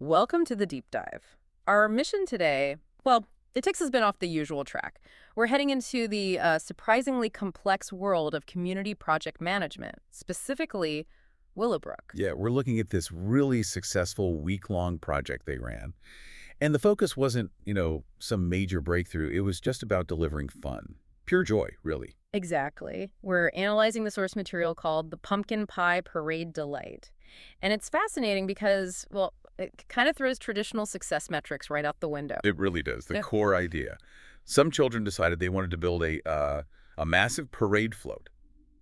Welcome to the deep dive. Our mission today, well, it takes us a bit off the usual track. We're heading into the surprisingly complex world of community project management, specifically Willowbrook. Yeah, we're looking at this really successful week-long project they ran. And the focus wasn't, some major breakthrough. It was just about delivering fun. Pure joy, really. Exactly. We're analyzing the source material called the Pumpkin Pie Parade Delight. And it's fascinating because, well, it kind of throws traditional success metrics right out the window. It really does. The Yeah. core idea. Some children decided they wanted to build a massive parade float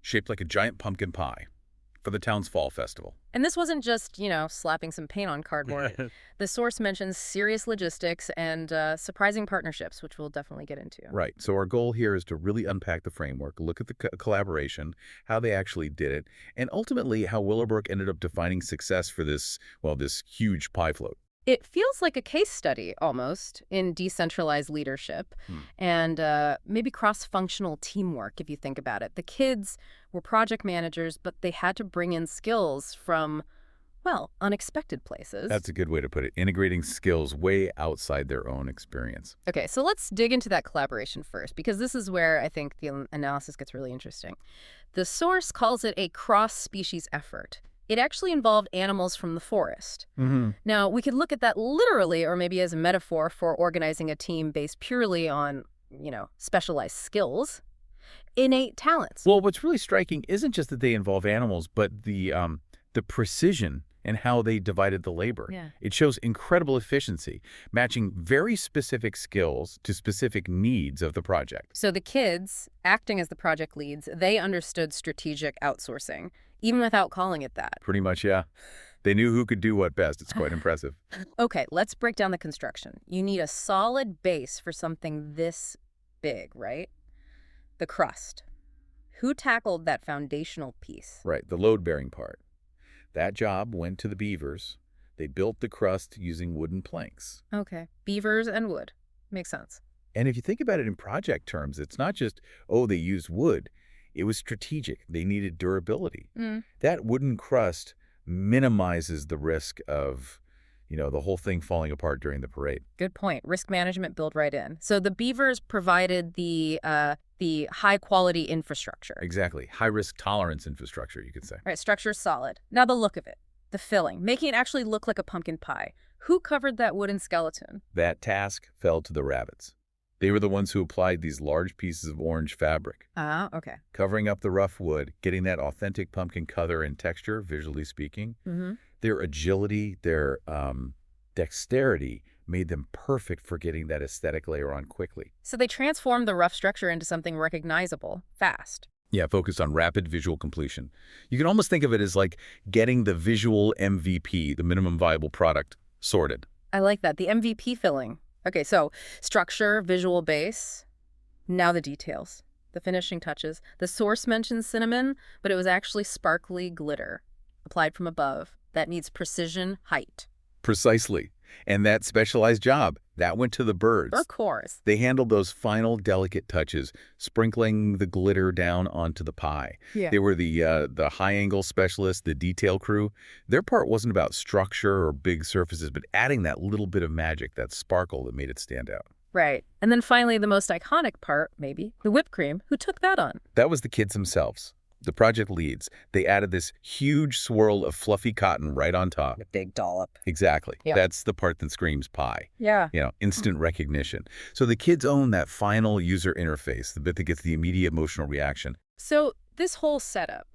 shaped like a giant pumpkin pie for the town's fall festival. And this wasn't just, slapping some paint on cardboard. The source mentions serious logistics and surprising partnerships, which we'll definitely get into. Right. So our goal here is to really unpack the framework, look at the collaboration, how they actually did it, and ultimately how Willowbrook ended up defining success for this huge pie float. It feels like a case study, almost, in decentralized leadership and maybe cross-functional teamwork, if you think about it. The kids were project managers, but they had to bring in skills from, well, unexpected places. That's a good way to put it. Integrating skills way outside their own experience. Okay, so let's dig into that collaboration first, because this is where I think the analysis gets really interesting. The source calls it a cross-species effort. It actually involved animals from the forest. Now, we could look at that literally or maybe as a metaphor for organizing a team based purely on, specialized skills, innate talents. Well, what's really striking isn't just that they involve animals, but the precision and how they divided the labor. Yeah. It shows incredible efficiency, matching very specific skills to specific needs of the project. So the kids, acting as the project leads, they understood strategic outsourcing, even without calling it that. Pretty much, yeah. They knew who could do what best. It's quite impressive. Okay, let's break down the construction. You need a solid base for something this big, right? The crust. Who tackled that foundational piece? Right, the load-bearing part. That job went to the beavers. They built the crust using wooden planks. Okay, beavers and wood. Makes sense. And if you think about it in project terms, it's not just, they used wood. It was strategic. They needed durability. That wooden crust minimizes the risk of, the whole thing falling apart during the parade. Good point. Risk management built right in. So the beavers provided the high-quality infrastructure. Exactly. High-risk tolerance infrastructure, you could say. Right, structure's solid. Now the look of it, the filling, making it actually look like a pumpkin pie. Who covered that wooden skeleton? That task fell to the rabbits. They were the ones who applied these large pieces of orange fabric, Okay. covering up the rough wood, getting that authentic pumpkin color and texture, visually speaking. Their agility, their dexterity made them perfect for getting that aesthetic layer on quickly. So they transformed the rough structure into something recognizable, fast. Yeah, focused on rapid visual completion. You can almost think of it as like getting the visual MVP, the minimum viable product, sorted. I like that, the MVP filling. Okay, so structure, visual base, now the details, the finishing touches. The source mentions cinnamon, but it was actually sparkly glitter applied from above. That needs precision, height. Precisely. And that specialized job, that went to the birds. Of course. They handled those final delicate touches, sprinkling the glitter down onto the pie. Yeah. They were the high-angle specialists, the detail crew. Their part wasn't about structure or big surfaces, but adding that little bit of magic, that sparkle that made it stand out. Right. And then finally, the most iconic part, maybe, the whipped cream. Who took that on? That was the kids themselves. The project leads. They added this huge swirl of fluffy cotton right on top. A big dollop. Exactly. Yeah. That's the part that screams pie. Yeah. Instant recognition. So the kids own that final user interface, the bit that gets the immediate emotional reaction. So this whole setup,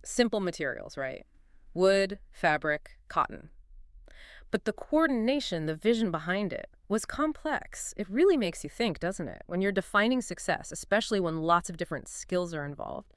simple materials, right? Wood, fabric, cotton. But the coordination, the vision behind it, was complex. It really makes you think, doesn't it? When you're defining success, especially when lots of different skills are involved.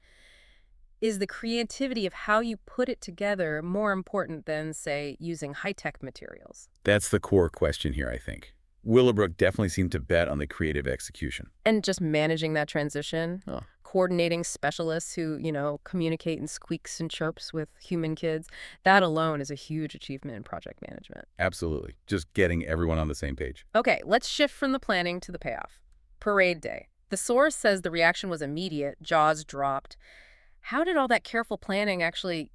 Is the creativity of how you put it together more important than, say, using high-tech materials? That's the core question here, I think. Willowbrook definitely seemed to bet on the creative execution. And just managing that transition, coordinating specialists who, communicate in squeaks and chirps with human kids, that alone is a huge achievement in project management. Absolutely. Just getting everyone on the same page. Okay, let's shift from the planning to the payoff. Parade day. The source says the reaction was immediate, jaws dropped. How did all that careful planning actually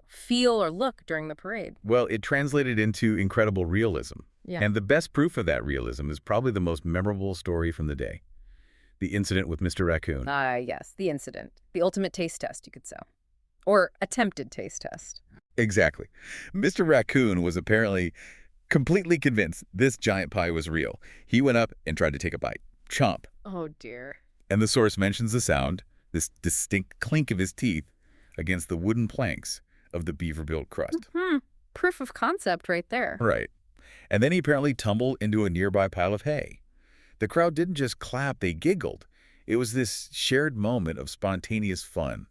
feel or look during the parade. Well, it translated into incredible realism. Yeah. And the best proof of that realism is probably the most memorable story from the day. The incident with Mr. Raccoon. Yes, the incident. The ultimate taste test, you could say. Or attempted taste test. Exactly. Mr. Raccoon was apparently completely convinced this giant pie was real. He went up and tried to take a bite. Chomp. Oh, dear. And the source mentions the sound, this distinct clink of his teeth, against the wooden planks of the beaver-built crust. Proof of concept right there. Right. And then he apparently tumbled into a nearby pile of hay. The crowd didn't just clap, they giggled. It was this shared moment of spontaneous fun.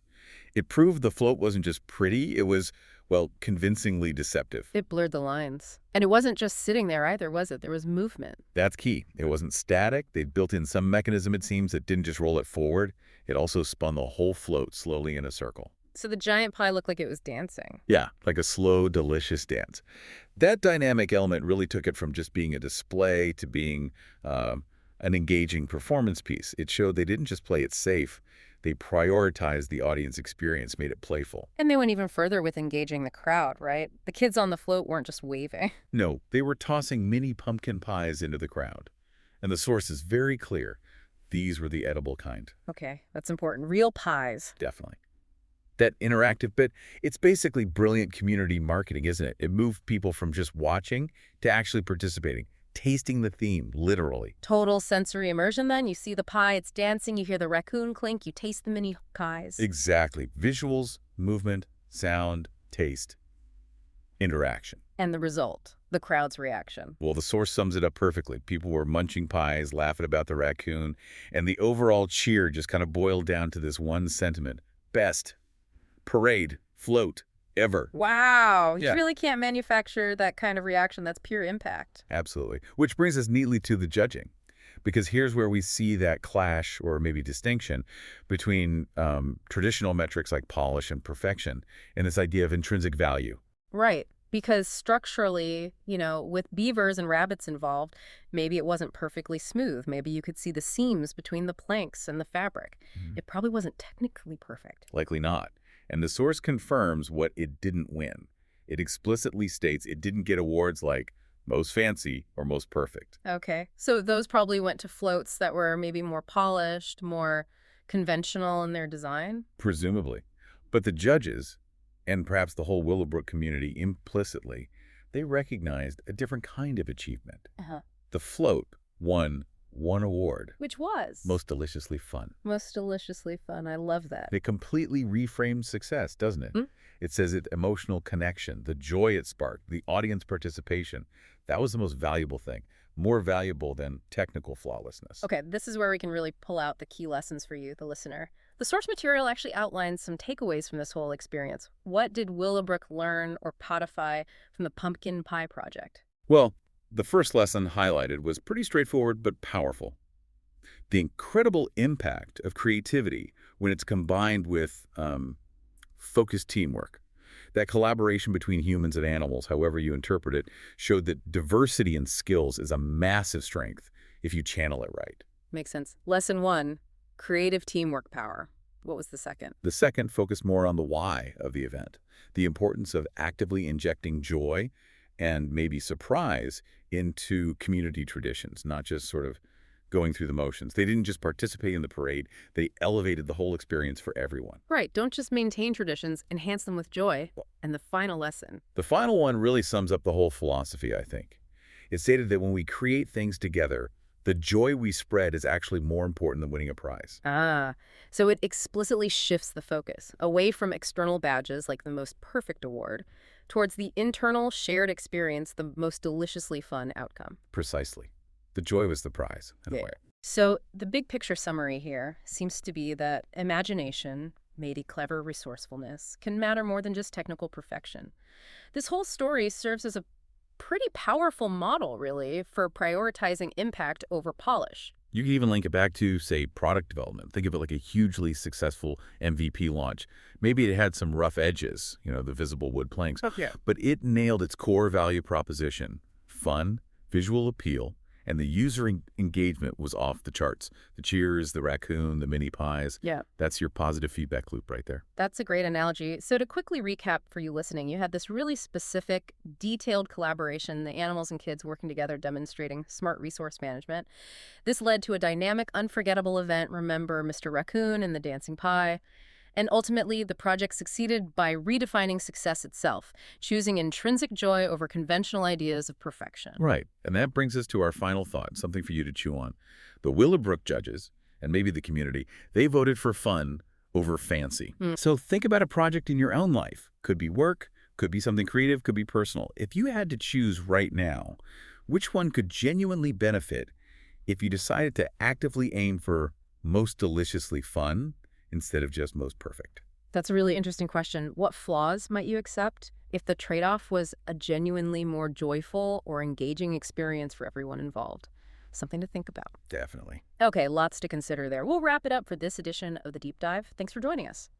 It proved the float wasn't just pretty, it was, well, convincingly deceptive. It blurred the lines. And it wasn't just sitting there either, was it? There was movement. That's key. It wasn't static. They'd built in some mechanism, it seems, that didn't just roll it forward. It also spun the whole float slowly in a circle. So the giant pie looked like it was dancing. Yeah, like a slow, delicious dance. That dynamic element really took it from just being a display to being an engaging performance piece. It showed they didn't just play it safe. They prioritized the audience experience, made it playful. And they went even further with engaging the crowd, right? The kids on the float weren't just waving. No, they were tossing mini pumpkin pies into the crowd. And the source is very clear. These were the edible kind. Okay, that's important. Real pies. Definitely. That interactive, but it's basically brilliant community marketing, isn't it? It moved people from just watching to actually participating, tasting the theme, literally. Total sensory immersion then. You see the pie, it's dancing, you hear the raccoon clink, you taste the mini pies. Exactly. Visuals, movement, sound, taste, interaction. And the result, the crowd's reaction. Well, the source sums it up perfectly. People were munching pies, laughing about the raccoon, and the overall cheer just kind of boiled down to this one sentiment. Best parade, float, ever. Wow. Yeah. You really can't manufacture that kind of reaction. That's pure impact. Absolutely. Which brings us neatly to the judging. Because here's where we see that clash, or maybe distinction, between traditional metrics like polish and perfection, and this idea of intrinsic value. Right. Because structurally, with beavers and rabbits involved, maybe it wasn't perfectly smooth. Maybe you could see the seams between the planks and the fabric. It probably wasn't technically perfect. Likely not. And the source confirms what it didn't win. It explicitly states it didn't get awards like most fancy or most perfect. Okay. So those probably went to floats that were maybe more polished, more conventional in their design? Presumably. But the judges, and perhaps the whole Willowbrook community implicitly, they recognized a different kind of achievement. The float won one award. Which was? Most deliciously fun. Most deliciously fun. I love that. It completely reframed success, doesn't it? It says it emotional connection, the joy it sparked, the audience participation. That was the most valuable thing. More valuable than technical flawlessness. Okay, this is where we can really pull out the key lessons for you, the listener. The source material actually outlines some takeaways from this whole experience. What did Willowbrook learn or codify from the pumpkin pie project? Well, the first lesson highlighted was pretty straightforward but powerful. The incredible impact of creativity when it's combined with focused teamwork. That collaboration between humans and animals, however you interpret it, showed that diversity in skills is a massive strength if you channel it right. Makes sense. Lesson 1, creative teamwork power. What was the second? The second focused more on the why of the event, the importance of actively injecting joy and maybe surprise into community traditions, not just sort of going through the motions. They didn't just participate in the parade, they elevated the whole experience for everyone. Right. Don't just maintain traditions, enhance them with joy. And the final lesson. The final one really sums up the whole philosophy, I think. It stated that when we create things together, the joy we spread is actually more important than winning a prize. So it explicitly shifts the focus away from external badges like the most perfect award towards the internal shared experience, the most deliciously fun outcome. Precisely. The joy was the prize, in a way. So the big picture summary here seems to be that imagination, maybe clever resourcefulness, can matter more than just technical perfection. This whole story serves as a pretty powerful model, really, for prioritizing impact over polish. You could even link it back to, say, product development. Think of it like a hugely successful MVP launch. Maybe it had some rough edges, the visible wood planks, but it nailed its core value proposition: fun, visual appeal, and the user engagement was off the charts. The cheers, the raccoon, the mini pies. Yeah. That's your positive feedback loop right there. That's a great analogy. So to quickly recap for you listening, you had this really specific, detailed collaboration, the animals and kids working together demonstrating smart resource management. This led to a dynamic, unforgettable event. Remember Mr. Raccoon and the dancing pie. And ultimately, the project succeeded by redefining success itself, choosing intrinsic joy over conventional ideas of perfection. Right. And that brings us to our final thought, something for you to chew on. The Willowbrook judges, and maybe the community, they voted for fun over fancy. So think about a project in your own life. Could be work, could be something creative, could be personal. If you had to choose right now, which one could genuinely benefit if you decided to actively aim for most deliciously fun instead of just most perfect? That's a really interesting question. What flaws might you accept if the trade-off was a genuinely more joyful or engaging experience for everyone involved? Something to think about. Definitely. Okay, lots to consider there. We'll wrap it up for this edition of The Deep Dive. Thanks for joining us.